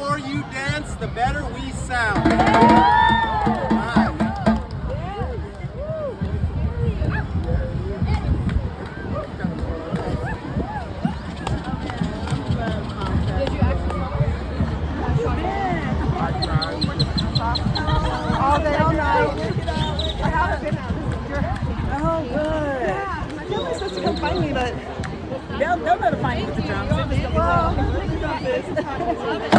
more you dance, the better we sound. All day, all night. I haven't been out. Oh, good. Yeah, my family's supposed to come find me, but they'll know to find me with the drums. They're just gonna be like,